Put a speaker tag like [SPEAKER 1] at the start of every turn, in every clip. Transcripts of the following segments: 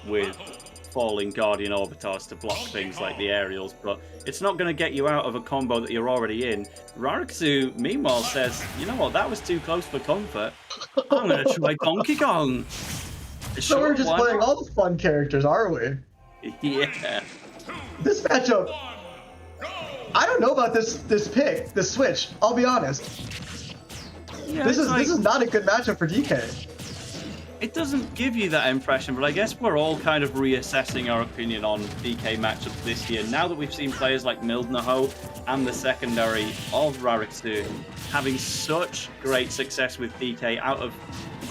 [SPEAKER 1] with falling Guardian Orbitars to block things like the aerials, but it's not going to get you out of a combo that you're already in. Rarikkusu, meanwhile, says, you know what, that was too close for comfort. I'm going to try Donkey Kong.
[SPEAKER 2] So we're just playing all the fun characters, are we?
[SPEAKER 1] Yeah.
[SPEAKER 2] This matchup, I don't know about this pick, this switch. I'll be honest.
[SPEAKER 1] Yeah,
[SPEAKER 2] this is not a good matchup for DK.
[SPEAKER 1] It doesn't give you that impression, but I guess we're all kind of reassessing our opinion on DK matchups this year. Now that we've seen players like Mildnaho and the secondary of Rarikkusu having such great success with DK out of,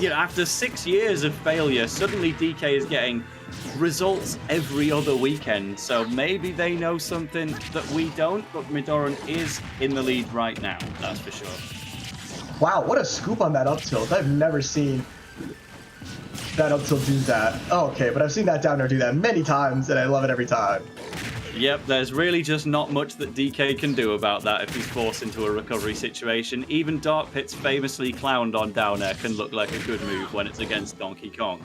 [SPEAKER 1] after 6 years of failure, suddenly DK is getting results every other weekend. So maybe they know something that we don't, but Midorun is in the lead right now, that's for sure.
[SPEAKER 2] Wow, what a scoop on that up tilt. I've never seen that up tilt do that. Oh, okay, but I've seen that down air do that many times, and I love it every time.
[SPEAKER 1] Yep, there's really just not much that DK can do about that if he's forced into a recovery situation. Even Dark Pit's famously clowned on down air can look like a good move when it's against Donkey Kong.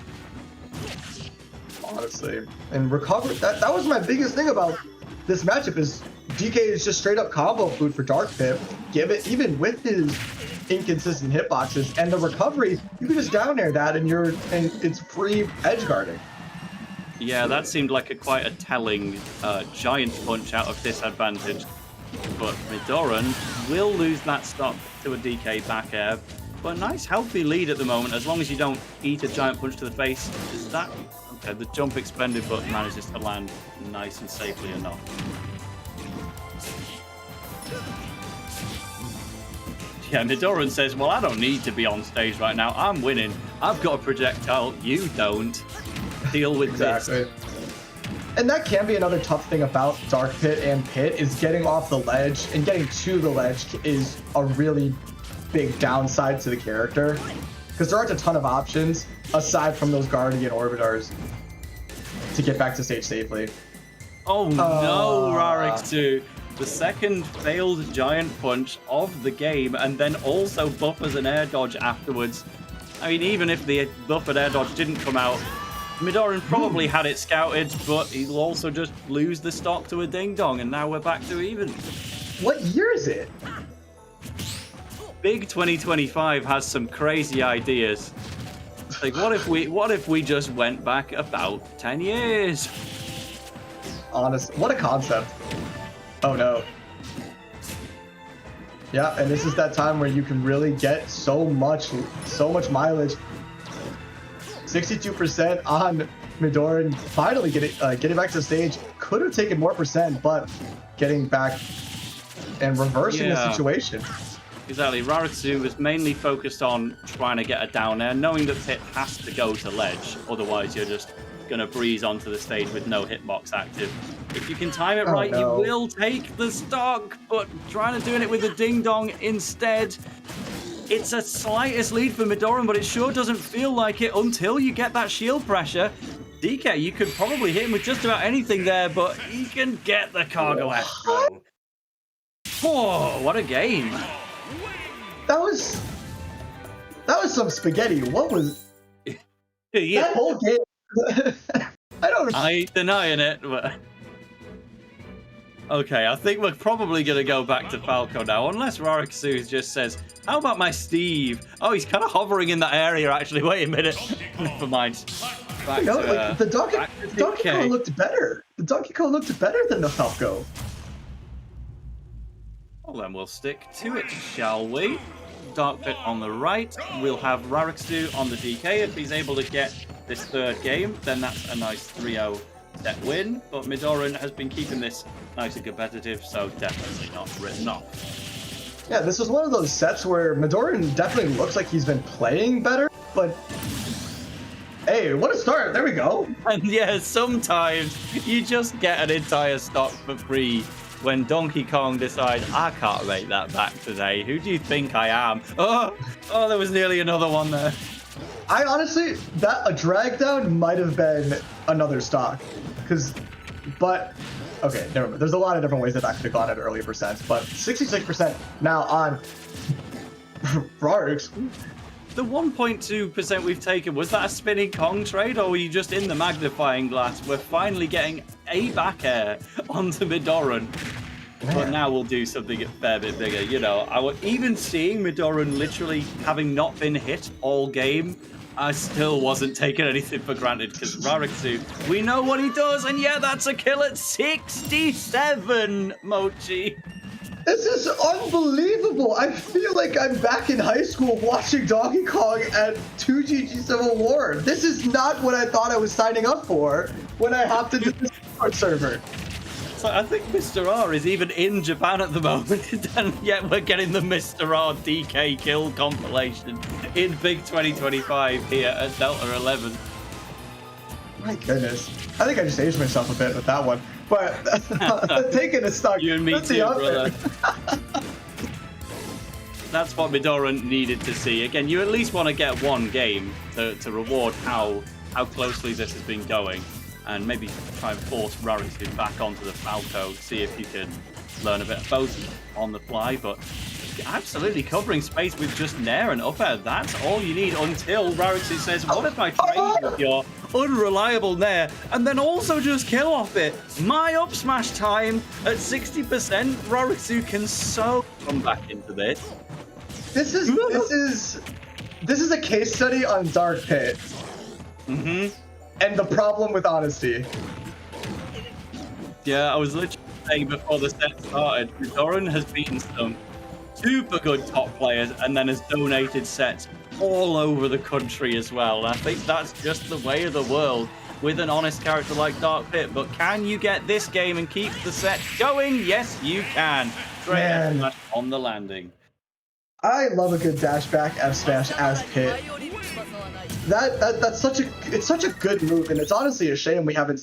[SPEAKER 2] Honestly, and recovery, that was my biggest thing about this matchup is DK is just straight up combo food for Dark Pit. Give it, even with his inconsistent hitboxes and the recovery, you can just down air that and it's free edge guarding.
[SPEAKER 1] Yeah, that seemed like quite a telling giant punch out of disadvantage. But Midorun will lose that stop to a DK back air. But a nice healthy lead at the moment, as long as you don't eat a giant punch to the face. Is that okay? The jump expended, but manages to land nice and safely enough. Yeah, Midorun says, well, I don't need to be on stage right now. I'm winning. I've got a projectile. You don't. Deal with this.
[SPEAKER 2] And that can be another tough thing about Dark Pit and Pit is getting off the ledge, and getting to the ledge is a really big downside to the character because there aren't a ton of options aside from those Guardian Orbitars to get back to stage safely.
[SPEAKER 1] Oh no, Rarikkusu. The second failed giant punch of the game, and then also buffers an air dodge afterwards. I mean, even if the buffered air dodge didn't come out, Midorun probably had it scouted, but he'll also just lose the stock to a ding dong, and now we're back to even.
[SPEAKER 2] What year is it?
[SPEAKER 1] Big 2025 has some crazy ideas. Like, what if we just went back about 10 years?
[SPEAKER 2] Honest, what a concept. Oh no. Yeah, and this is that time where you can really get so much mileage. 62% on Midorun, finally getting back to the stage. Could have taken more percent, but getting back and reversing the situation.
[SPEAKER 1] Exactly. Rarikkusu was mainly focused on trying to get a down air, knowing that Pit has to go to ledge, otherwise you're just going to breeze onto the stage with no hitbox active. If you can time it right, you will take the stock, but trying to do it with a ding-dong instead. It's a slightest lead for Midorun, but it sure doesn't feel like it until you get that shield pressure. DK, you could probably hit him with just about anything there, but he can get the cargo Astro. Oh, what a game.
[SPEAKER 2] That was some spaghetti. What was that whole game? I
[SPEAKER 1] ain't denying it, but okay, I think we're probably gonna go back to Falco now, unless Rarikkusu just says, how about my Steve? Oh, he's kind of hovering in that area, actually. Wait a minute. Never mind.
[SPEAKER 2] The Donkey Kong looked better. The Donkey Kong looked better than the Falco.
[SPEAKER 1] Well, then we'll stick to it, shall we? Dark Pit on the right. We'll have Rarikkusu on the DK. If he's able to get this third game, then that's a nice 3-0 set win. But Midorun has been keeping this nice and competitive, so definitely not written off.
[SPEAKER 2] Yeah, this was one of those sets where Midorun definitely looks like he's been playing better, but hey, what a start. There we go.
[SPEAKER 1] And yeah, sometimes you just get an entire stock for free when Donkey Kong decides, I can't make that back today. Who do you think I am? Oh, there was nearly another one there.
[SPEAKER 2] I honestly, a drag down might have been another stock. But, okay, never mind. There's a lot of different ways that could have gone at earlier percents, but 66% now on Rarik's.
[SPEAKER 1] The 1.2% we've taken, was that a spinning Kong trade, or were you just in the magnifying glass? We're finally getting a back air onto Midorun. But now we'll do something a fair bit bigger. You know, even seeing Midorun literally having not been hit all game, I still wasn't taking anything for granted, because Rarikkusu, we know what he does, and yeah, that's a kill at 67, Mochi.
[SPEAKER 2] This is unbelievable. I feel like I'm back in high school watching Donkey Kong at 2GG Civil War. This is not what I thought I was signing up for when I hopped into the Discord server.
[SPEAKER 1] So I think Mr. R is even in Japan at the moment, and yet we're getting the Mr. R DK kill compilation in Big 2025 here at Delta 11.
[SPEAKER 2] My goodness. I think I just aged myself a bit with that one. But taking a stock.
[SPEAKER 1] You and me too, brother. That's what Midorun needed to see. Again, you at least want to get one game to reward how closely this has been going. And maybe try and force Rarikkusu back onto the Falco, see if you can learn a bit of both on the fly. But absolutely covering space with just Nair and up air. That's all you need until Rarikkusu says, what if I trade with your unreliable Nair and then also just kill off it? My up smash time at 60%. Rarikkusu can so come back into this.
[SPEAKER 2] This is a case study on Dark Pit. And the problem with honesty.
[SPEAKER 1] Yeah, I was literally saying before the set started, Midorun has beaten some super good top players and then has donated sets all over the country as well. I think that's just the way of the world with an honest character like Dark Pit. But can you get this game and keep the set going? Yes, you can. Great F smash on the landing.
[SPEAKER 2] I love a good dash back F smash as Pit. That's such a good move, and it's honestly a shame we haven't seen